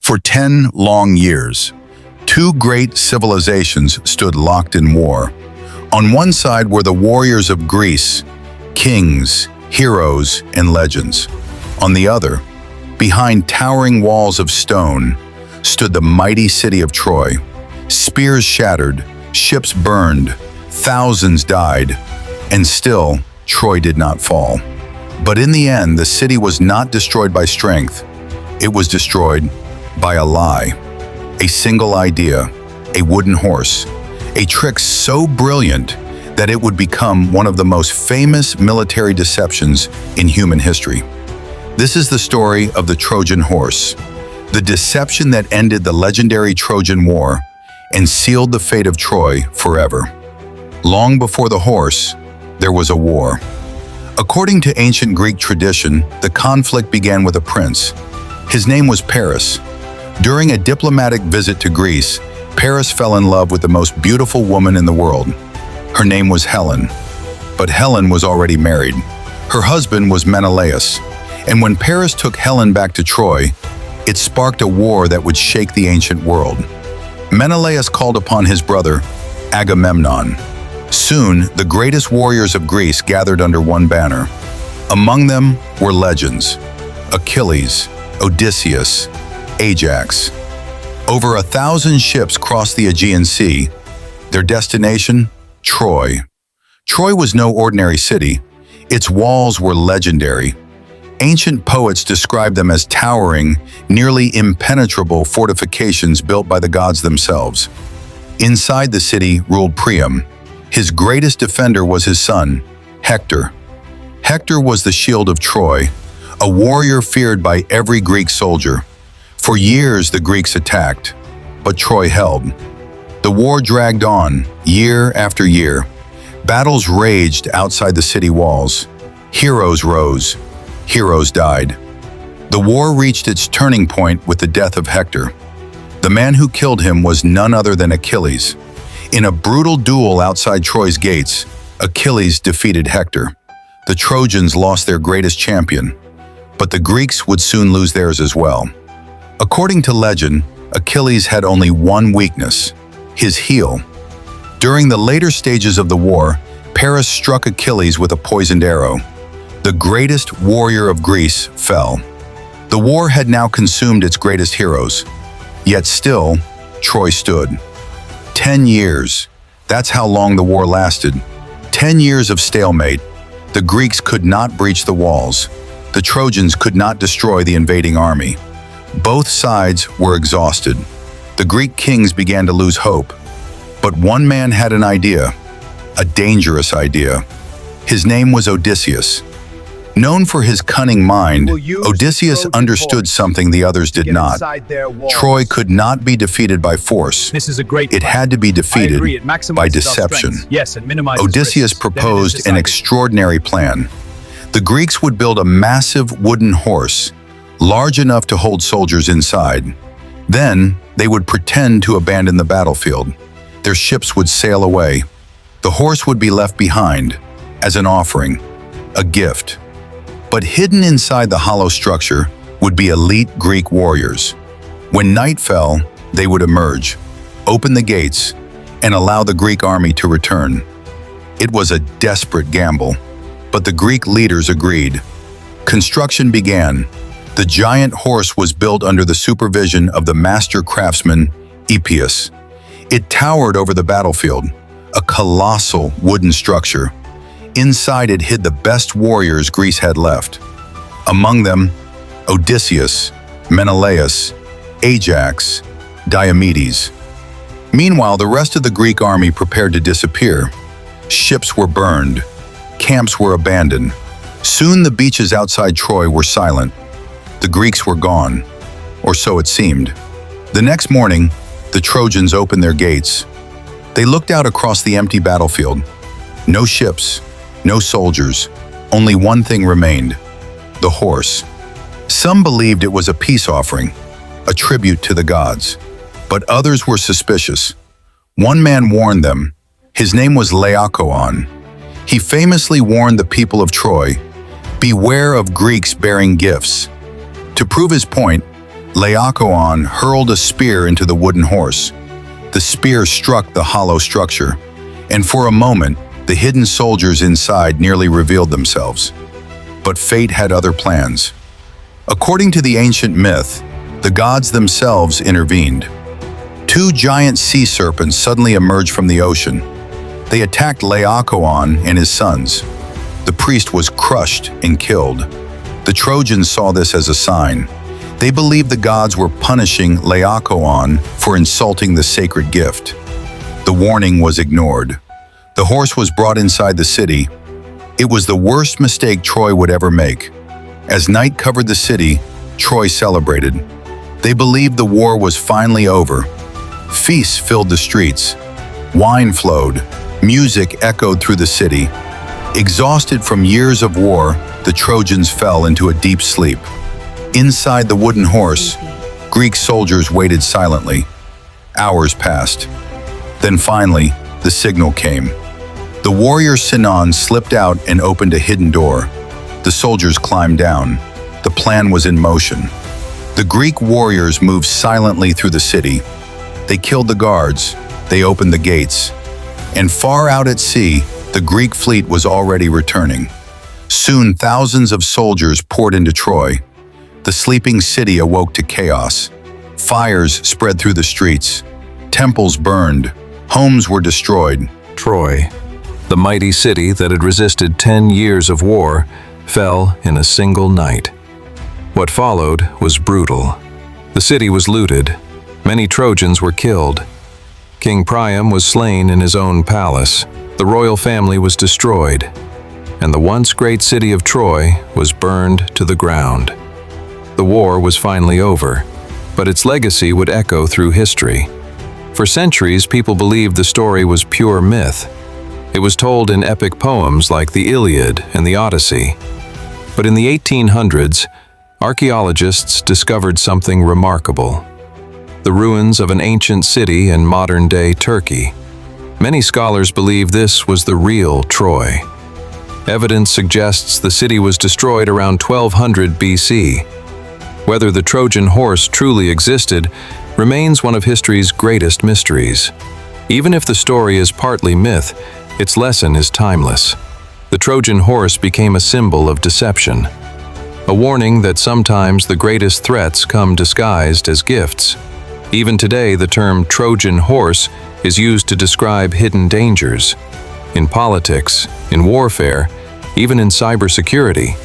For 10 long years, two great civilizations stood locked in war. On one side were the warriors of Greece, kings, heroes, and legends. On the other, behind towering walls of stone, stood the mighty city of Troy. Spears shattered, ships burned, thousands died, and still Troy did not fall. But in the end, the city was not destroyed by strength. It was destroyed by a lie, a single idea, a wooden horse, a trick so brilliant that it would become one of the most famous military deceptions in human history. This is the story of the Trojan Horse, the deception that ended the legendary Trojan War and sealed the fate of Troy forever. Long before the horse, there was a war. According to ancient Greek tradition, the conflict began with a prince. His name was Paris. During a diplomatic visit to Greece, Paris fell in love with the most beautiful woman in the world. Her name was Helen. But Helen was already married. Her husband was Menelaus. And when Paris took Helen back to Troy, it sparked a war that would shake the ancient world. Menelaus called upon his brother, Agamemnon. Soon, the greatest warriors of Greece gathered under one banner. Among them were legends: Achilles, Odysseus, Ajax. Over 1,000 ships crossed the Aegean Sea. Their destination? Troy. Troy was no ordinary city. Its walls were legendary. Ancient poets described them as towering, nearly impenetrable fortifications built by the gods themselves. Inside the city ruled Priam. His greatest defender was his son, Hector. Hector was the shield of Troy, a warrior feared by every Greek soldier. For years the Greeks attacked, but Troy held. The war dragged on, year after year. Battles raged outside the city walls. Heroes rose. Heroes died. The war reached its turning point with the death of Hector. The man who killed him was none other than Achilles. In a brutal duel outside Troy's gates, Achilles defeated Hector. The Trojans lost their greatest champion, but the Greeks would soon lose theirs as well. According to legend, Achilles had only one weakness: his heel. During the later stages of the war, Paris struck Achilles with a poisoned arrow. The greatest warrior of Greece fell. The war had now consumed its greatest heroes. Yet still, Troy stood. 10 years. That's how long the war lasted. 10 years of stalemate. The Greeks could not breach the walls. The Trojans could not destroy the invading army. Both sides were exhausted. The Greek kings began to lose hope. But one man had an idea, a dangerous idea. His name was Odysseus. Known for his cunning mind, Odysseus understood something the others did not. Troy could not be defeated by force. It had to be defeated by deception. Odysseus proposed an extraordinary plan. The Greeks would build a massive wooden horse, large enough to hold soldiers inside. Then, they would pretend to abandon the battlefield. Their ships would sail away. The horse would be left behind as an offering, a gift. But hidden inside the hollow structure would be elite Greek warriors. When night fell, they would emerge, open the gates, and allow the Greek army to return. It was a desperate gamble, but the Greek leaders agreed. Construction began. The giant horse was built under the supervision of the master craftsman, Hippias. It towered over the battlefield, a colossal wooden structure. Inside it hid the best warriors Greece had left. Among them, Odysseus, Menelaus, Ajax, Diomedes. Meanwhile, the rest of the Greek army prepared to disappear. Ships were burned. Camps were abandoned. Soon the beaches outside Troy were silent. The Greeks were gone, or so it seemed. The next morning, the Trojans opened their gates. They looked out across the empty battlefield. No ships, no soldiers, only one thing remained: the horse. Some believed it was a peace offering, a tribute to the gods, but others were suspicious. One man warned them. His name was Laocoon. He famously warned the people of Troy, "Beware of Greeks bearing gifts." To prove his point, Laocoon hurled a spear into the wooden horse. The spear struck the hollow structure, and for a moment, the hidden soldiers inside nearly revealed themselves. But fate had other plans. According to the ancient myth, the gods themselves intervened. Two giant sea serpents suddenly emerged from the ocean. They attacked Laocoon and his sons. The priest was crushed and killed. The Trojans saw this as a sign. They believed the gods were punishing Laocoon for insulting the sacred gift. The warning was ignored. The horse was brought inside the city. It was the worst mistake Troy would ever make. As night covered the city, Troy celebrated. They believed the war was finally over. Feasts filled the streets. Wine flowed. Music echoed through the city. Exhausted from years of war, the Trojans fell into a deep sleep. Inside the wooden horse, Greek soldiers waited silently. Hours passed. Then finally, the signal came. The warrior Sinon slipped out and opened a hidden door. The soldiers climbed down. The plan was in motion. The Greek warriors moved silently through the city. They killed the guards. They opened the gates. And far out at sea, the Greek fleet was already returning. Soon, thousands of soldiers poured into Troy. The sleeping city awoke to chaos. Fires spread through the streets. Temples burned. Homes were destroyed. Troy, the mighty city that had resisted 10 years of war, fell in a single night. What followed was brutal. The city was looted. Many Trojans were killed. King Priam was slain in his own palace. The royal family was destroyed, and the once great city of Troy was burned to the ground. The war was finally over, but its legacy would echo through history. For centuries, people believed the story was pure myth. It was told in epic poems like the Iliad and the Odyssey. But in the 1800s, archaeologists discovered something remarkable: the ruins of an ancient city in modern-day Turkey. Many scholars believe this was the real Troy. Evidence suggests the city was destroyed around 1200 BC. Whether the Trojan Horse truly existed remains one of history's greatest mysteries. Even if the story is partly myth, its lesson is timeless. The Trojan Horse became a symbol of deception, a warning that sometimes the greatest threats come disguised as gifts. Even today, the term Trojan Horse is used to describe hidden dangers. In politics, in warfare, even in cybersecurity,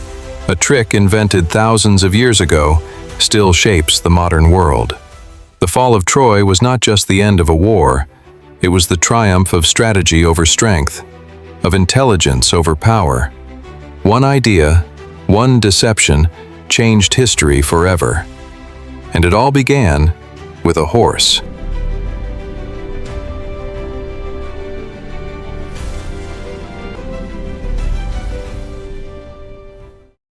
a trick invented thousands of years ago still shapes the modern world. The fall of Troy was not just the end of a war, it was the triumph of strategy over strength, of intelligence over power. One idea, one deception, changed history forever. And it all began with a horse.